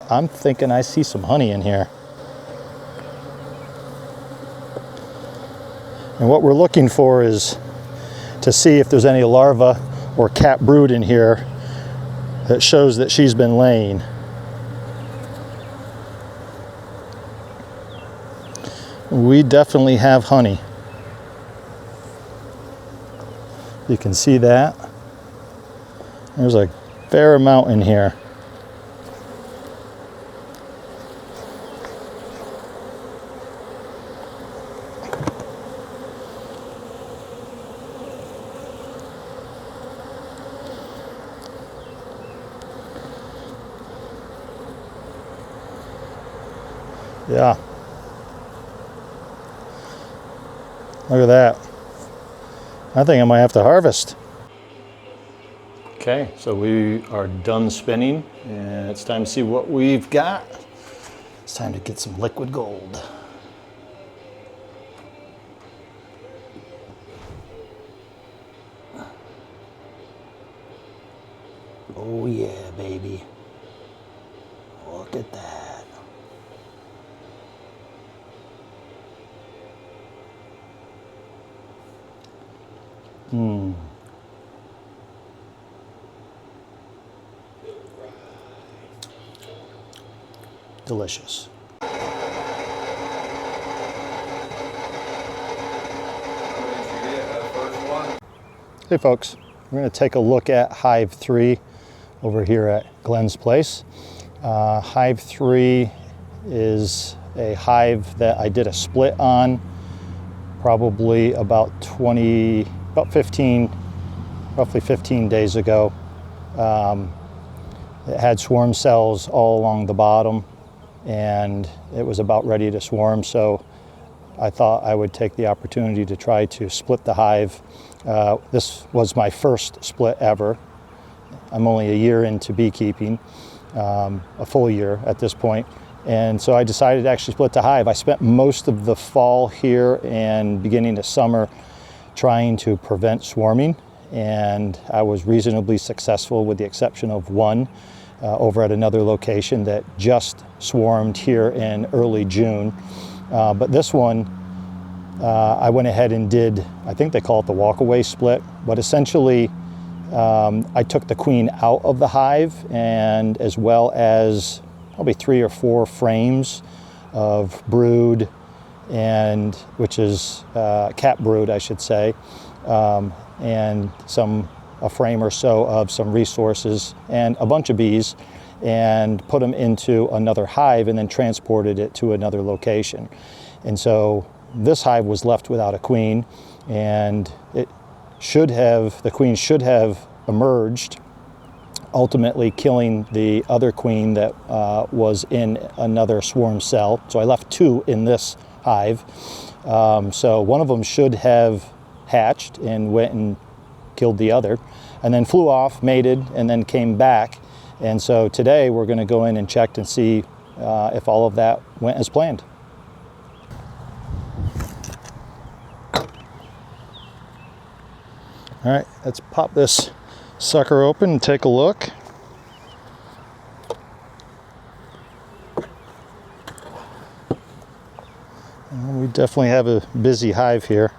I'm thinking I see some honey in here. And what we're looking for is to see if there's any larva or cat brood in here that shows that she's been laying. We definitely have honey. You can see that. There's a fair amount in here. Yeah. Look at that. I think I might have to harvest. Okay, so we are done spinning and it's time to see what we've got. It's time to get some liquid gold. Oh yeah, baby. Look at that. Delicious. Hey folks, we're going to take a look at Hive 3 over here at Glenn's place. Hive 3 is a hive that I did a split on probably roughly 15 days ago. It had swarm cells all along the bottom and it was about ready to swarm, so I thought I would take the opportunity to try to split the hive. This was my first split ever. I'm only a year into beekeeping, a full year at this point. And so I decided to actually split the hive. I spent most of the fall here and beginning of summer trying to prevent swarming, and I was reasonably successful with the exception of one over at another location that just swarmed here in early June. But this one, I went ahead and did, I think they call it the Walkaway split, but essentially I took the queen out of the hive, and as well as probably 3 or 4 frames of brood, and which is cat brood, I should say, and a frame or so of some resources and a bunch of bees, and put them into another hive and then transported it to another location. And so this hive was left without a queen, and the queen should have emerged, ultimately killing the other queen that was in another swarm cell. So I left 2 in this hive. So one of them should have hatched and went and killed the other, and then flew off, mated, and then came back. And so today we're going to go in and check and see if all of that went as planned. All right, let's pop this sucker open and take a look. We definitely have a busy hive here.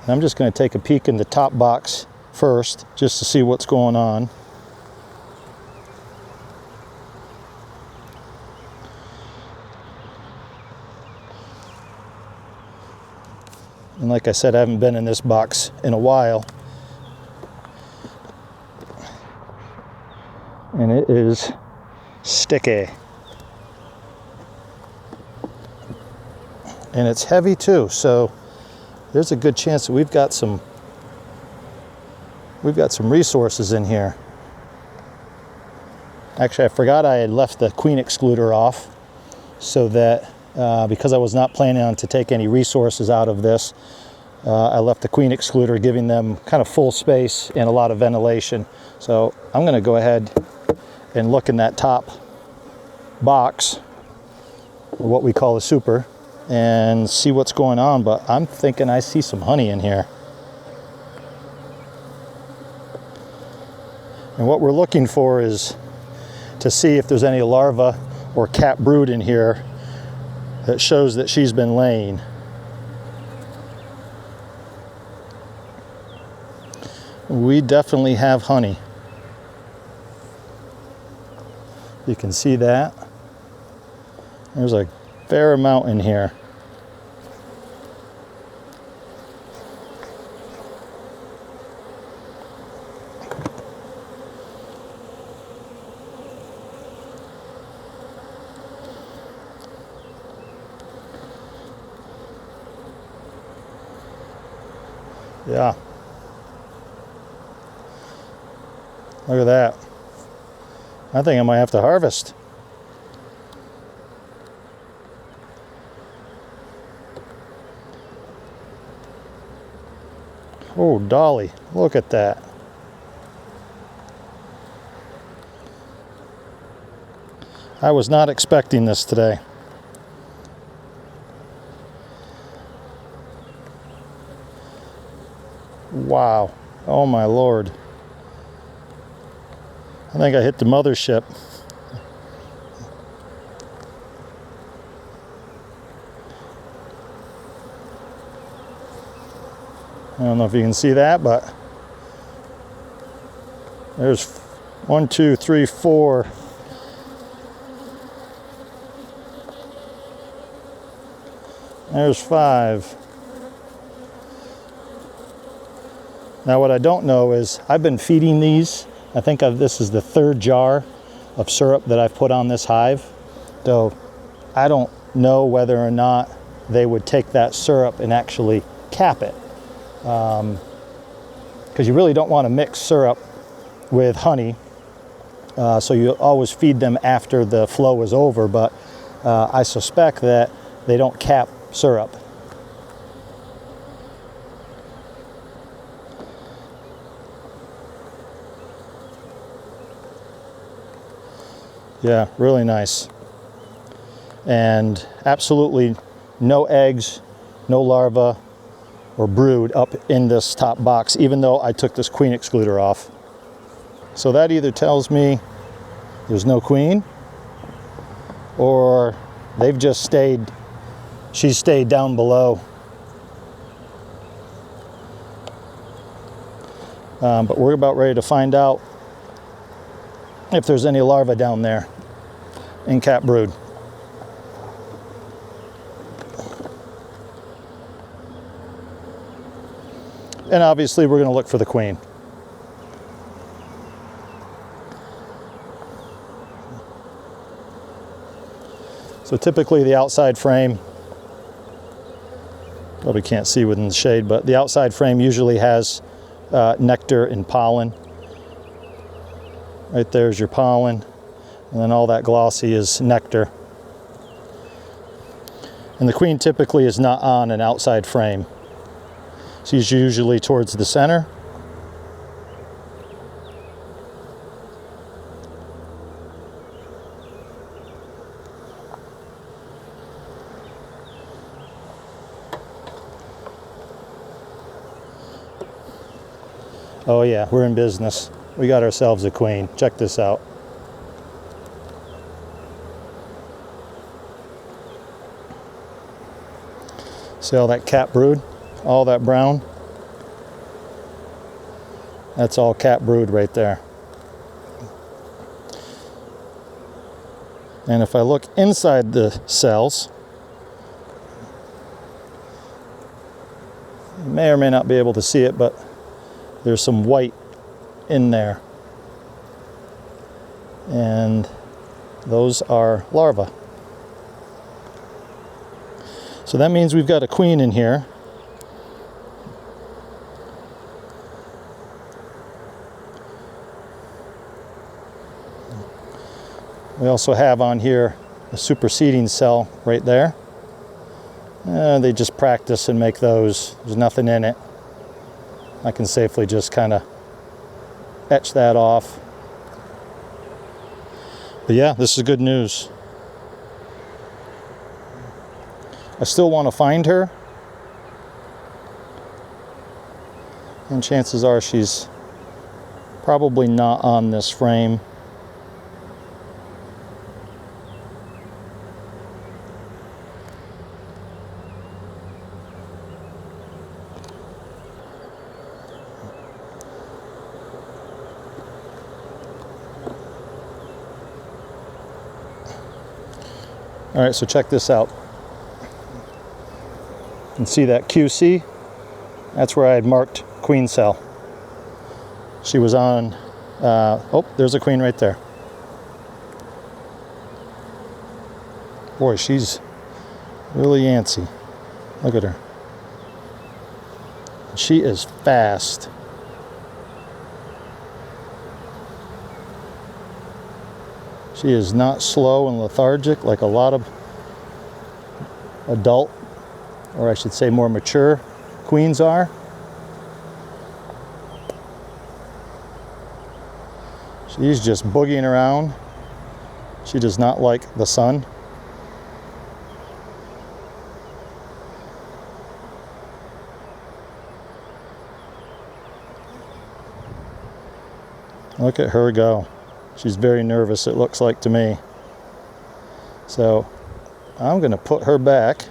I'm just going to take a peek in the top box first, just to see what's going on. And like I said, I haven't been in this box in a while. And it is sticky. And it's heavy too, so there's a good chance that we've got some resources in here. Actually, I forgot I had left the queen excluder off, so that because I was not planning on to take any resources out of this, I left the queen excluder, giving them kind of full space and a lot of ventilation. So I'm going to go ahead and look in that top box, or what we call a super, and see what's going on. But I'm thinking I see some honey in here. And what we're looking for is to see if there's any larvae or capped brood in here that shows that she's been laying. We definitely have honey. You can see that. There's a fair amount in here. Yeah. Look at that. I think I might have to harvest. Oh, Dolly, look at that. I was not expecting this today. Wow. Oh my Lord. I think I hit the mothership. I don't know if you can see that, but there's 1, 2, 3, 4. There's 5. Now what I don't know is I've been feeding these. I think this is the 3rd jar of syrup that I've put on this hive. So I don't know whether or not they would take that syrup and actually cap it. Because you really don't want to mix syrup with honey. So you always feed them after the flow is over, but I suspect that they don't cap syrup. Yeah, really nice. And absolutely no eggs, no larvae or brood up in this top box, even though I took this queen excluder off. So that either tells me there's no queen, or they've just stayed, she's stayed down below. But we're about ready to find out if there's any larvae down there in capped brood. And obviously we're going to look for the queen. So typically the outside frame, probably can't see within the shade, but the outside frame usually has nectar and pollen. Right there's your pollen, and then all that glossy is nectar. And the queen typically is not on an outside frame. She's usually towards the center. Oh yeah, we're in business. We got ourselves a queen. Check this out. See all that capped brood? All that brown? That's all capped brood right there. And if I look inside the cells, you may or may not be able to see it, but there's some white in there. And those are larvae. So that means we've got a queen in here. We also have on here a superseding cell right there. They just practice and make those. There's nothing in it. I can safely just kind of etch that off. But yeah, this is good news. I still want to find her. And chances are she's probably not on this frame. All right, so check this out. You can see that QC. That's where I had marked queen cell. She was on, oh, there's a queen right there. Boy, she's really antsy. Look at her. She is fast. She is not slow and lethargic like a lot of adult, or I should say more mature queens are. She's just boogieing around. She does not like the sun. Look at her go. She's very nervous, it looks like to me. So I'm going to put her back.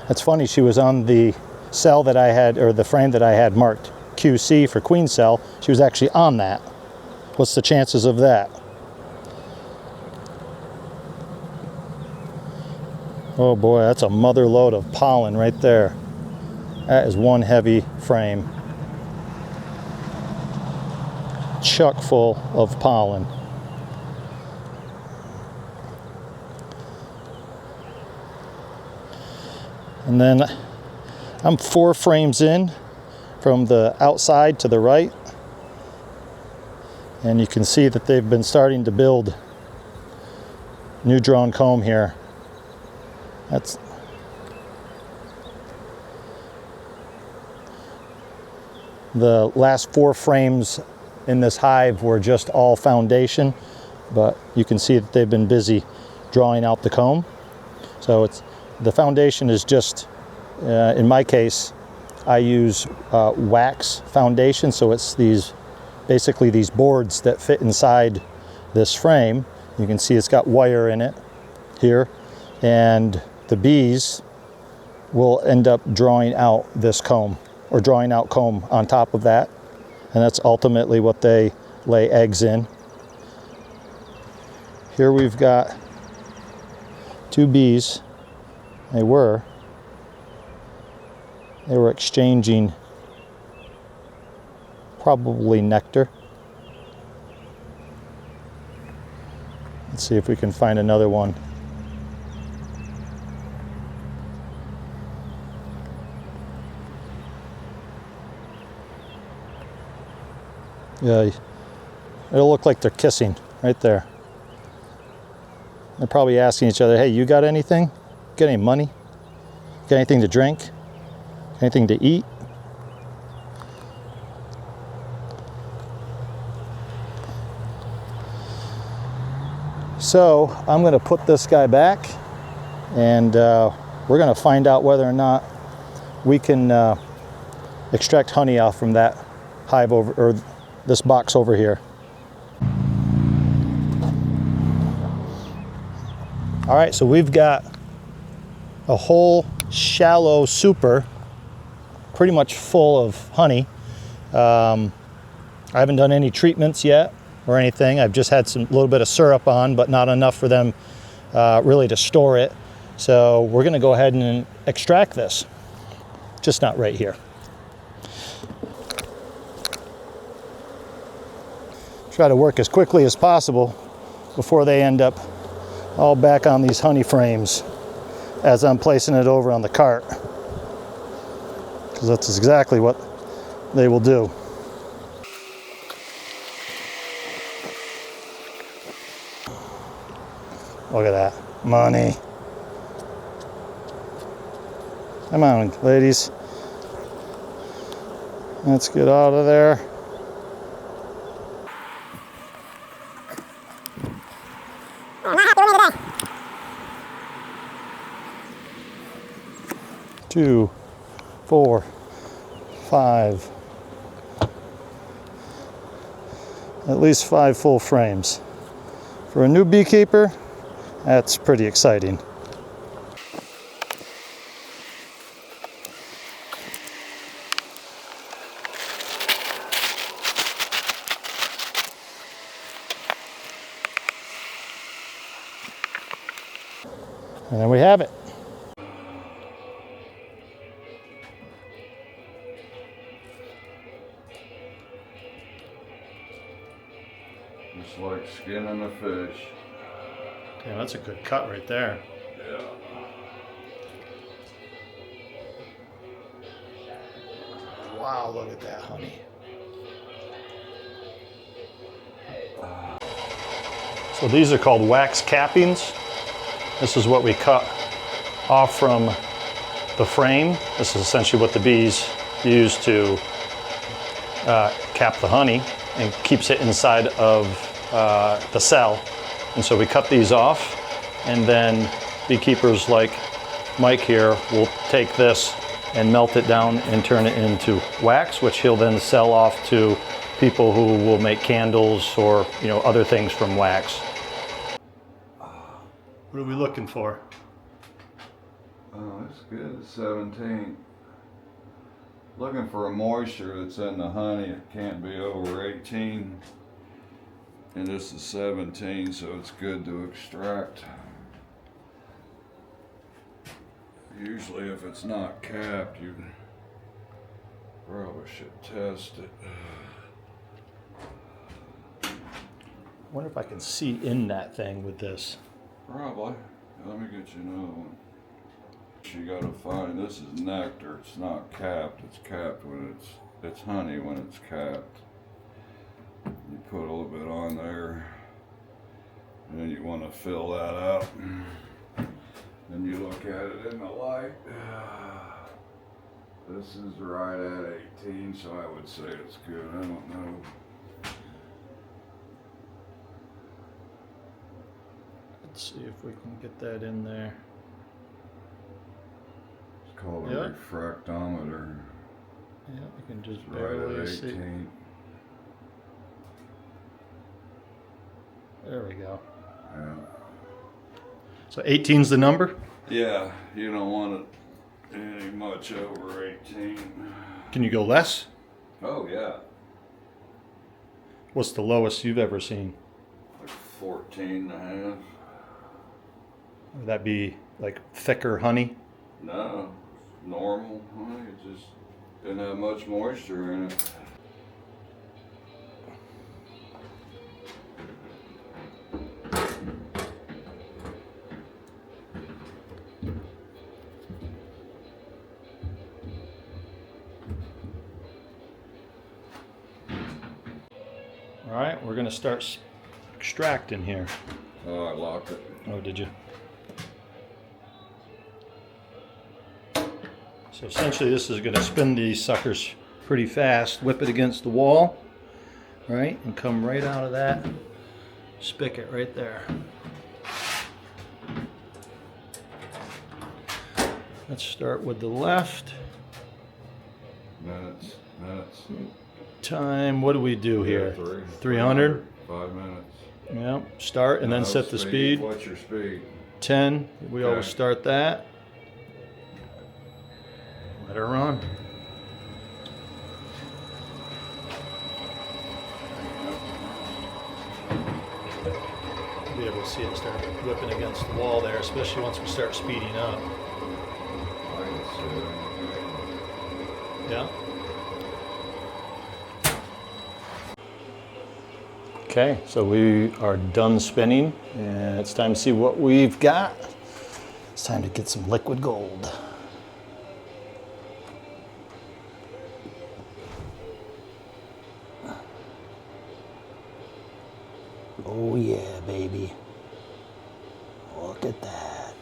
It's funny, she was on the cell that I had, or the frame that I had marked QC for queen cell. She was actually on that. What's the chances of that? Oh boy, that's a mother load of pollen right there. That is one heavy frame. Chock full of pollen. And then I'm 4 frames in from the outside to the right. And you can see that they've been starting to build new drone comb here. That's the last 4 frames in this hive were just all foundation, but you can see that they've been busy drawing out the comb. So it's the foundation is just, in my case, I use wax foundation. So it's basically these boards that fit inside this frame. You can see it's got wire in it here, and the bees will end up drawing out this comb, or drawing out comb on top of that, and that's ultimately what they lay eggs in. Here we've got 2 bees. They were exchanging probably nectar. Let's see if we can find another one. Yeah, it'll look like they're kissing right there. They're probably asking each other, hey, you got anything? Got any money? Got anything to drink? Anything to eat? So I'm going to put this guy back, and we're going to find out whether or not we can extract honey off from that hive over, or this box over here. All right, so we've got a whole shallow super pretty much full of honey. I haven't done any treatments yet or anything. I've just had a little bit of syrup on, but not enough for them really to store it. So we're going to go ahead and extract this, just not right here. Try to work as quickly as possible before they end up all back on these honey frames as I'm placing it over on the cart, because that's exactly what they will do. Look at that money. Come on, ladies. Let's get out of there. Two, 4, 5. At least 5 full frames. For a new beekeeper, that's pretty exciting. And there we have it. Just like skinning a fish. Yeah, that's a good cut right there. Yeah. Wow, look at that honey. So these are called wax cappings. This is what we cut off from the frame. This is essentially what the bees use to cap the honey and keeps it inside of the cell. And so we cut these off, and then beekeepers like Mike here will take this and melt it down and turn it into wax, which he'll then sell off to people who will make candles or, you know, other things from wax. What are we looking for? Oh, that's good. 17. Looking for a moisture that's in the honey. It can't be over 18. And this is 17, so it's good to extract. Usually if it's not capped, you probably should test it. I wonder if I can see in that thing with this. Probably. Let me get you another one. You gotta find, this is nectar, it's not capped. It's capped when it's honey when it's capped. You put a little bit on there, and then you want to fill that up. Then you look at it in the light. This is right at 18, so I would say it's good. I don't know. Let's see if we can get that in there. It's called a refractometer. Yeah, you can just It's right barely at see. 18. There we go. Yeah. So 18's the number? Yeah, you don't want it any much over 18. Can you go less? Oh yeah, What's the lowest you've ever seen? like 14 and a half. Would that be like thicker honey? No, normal honey. It just didn't have much moisture in it. All right, we're gonna start extracting here. Oh, I locked it. Oh, did you? So essentially this is gonna spin these suckers pretty fast, whip it against the wall, right, and come right out of that spigot right there. Let's start with the left. Minutes. Time, what do we do here? 300? 5 minutes. Yeah, start and then set the speed. What's your speed? 10, we Okay. always start that. Let her run. Be able to see it start whipping against the wall there, especially once we start speeding up. I can see it. Yeah. Okay, so we are done spinning, and it's time to see what we've got. It's time to get some liquid gold. Oh yeah, baby. Look at that.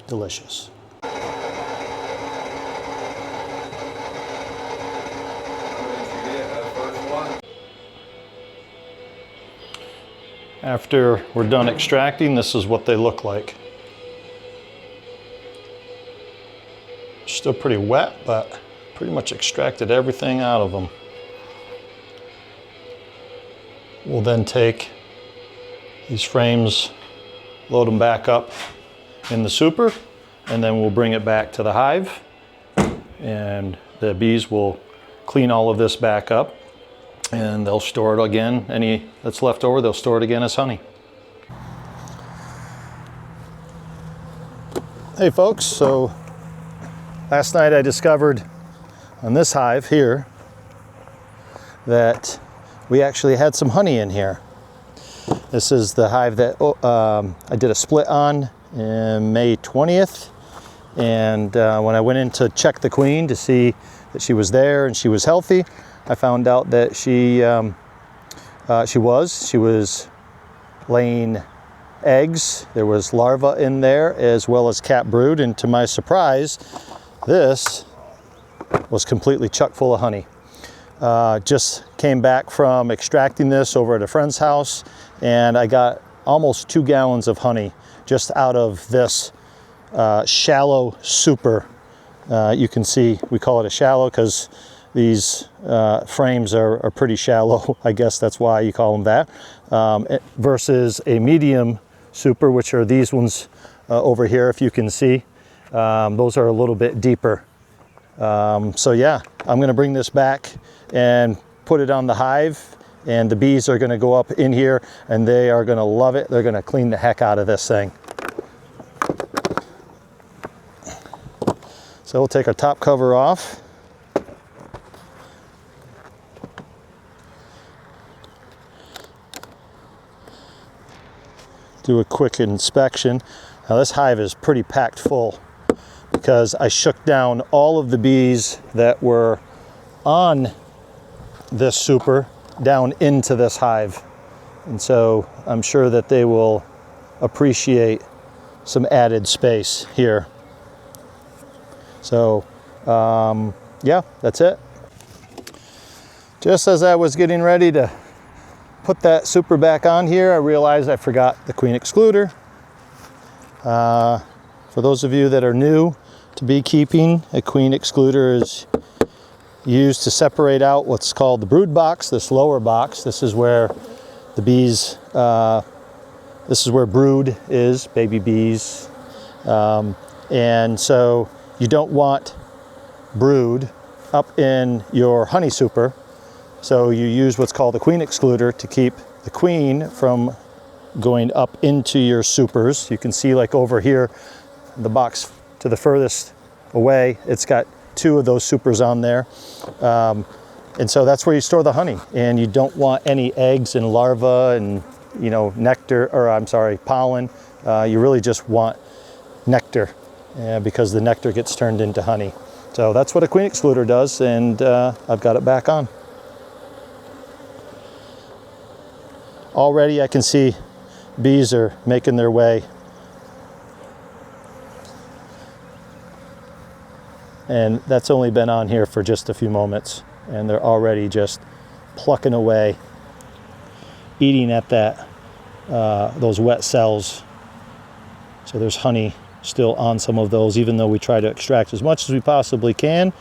Delicious. After we're done extracting, this is what they look like. Still pretty wet, but pretty much extracted everything out of them. We'll then take these frames, load them back up in the super, and then we'll bring it back to the hive, and the bees will clean all of this back up, and they'll store it again. Any that's left over, they'll store it again as honey. Hey folks, so last night I discovered on this hive here that we actually had some honey in here. This is the hive that I did a split on May 20th, and when I went in to check the queen to see that she was there and she was healthy, I found out that she was laying eggs. There was larvae in there as well as cat brood, and to my surprise, this was completely chock full of honey. Just came back from extracting this over at a friend's house, and I got almost 2 gallons of honey just out of this shallow super. You can see we call it a shallow because these frames are pretty shallow. I guess that's why you call them that. Versus a medium super, which are these ones over here, if you can see. Those are a little bit deeper. So yeah, I'm gonna bring this back and put it on the hive, and the bees are gonna go up in here and they are gonna love it. They're gonna clean the heck out of this thing. So we'll take our top cover off. Do a quick inspection. Now this hive is pretty packed full because I shook down all of the bees that were on this super down into this hive. And so I'm sure that they will appreciate some added space here. So yeah, that's it. Just as I was getting ready to put that super back on here, I realized I forgot the queen excluder. For those of you that are new to beekeeping, a queen excluder is used to separate out what's called the brood box, this lower box. This is where the bees, this is where brood is, baby bees. And so you don't want brood up in your honey super. So you use what's called the queen excluder to keep the queen from going up into your supers. You can see like over here, the box to the furthest away, it's got 2 of those supers on there. And so that's where you store the honey, and you don't want any eggs and larvae and, you know, nectar, or I'm sorry, pollen. You really just want nectar because the nectar gets turned into honey. So that's what a queen excluder does, and I've got it back on. Already I can see bees are making their way. And that's only been on here for just a few moments, and they're already just plucking away, eating at that those wet cells. So there's honey still on some of those, even though we try to extract as much as we possibly can.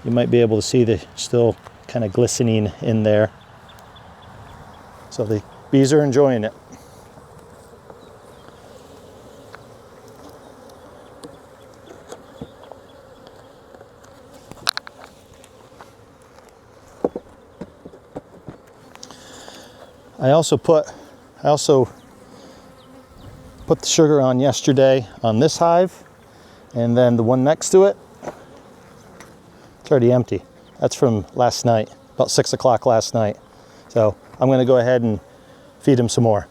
You might be able to see the still kind of glistening in there. So the bees are enjoying it. I also put the sugar on yesterday on this hive, and then the one next to it, it's already empty. That's from last night, about 6 o'clock last night. So I'm going to go ahead and feed them some more.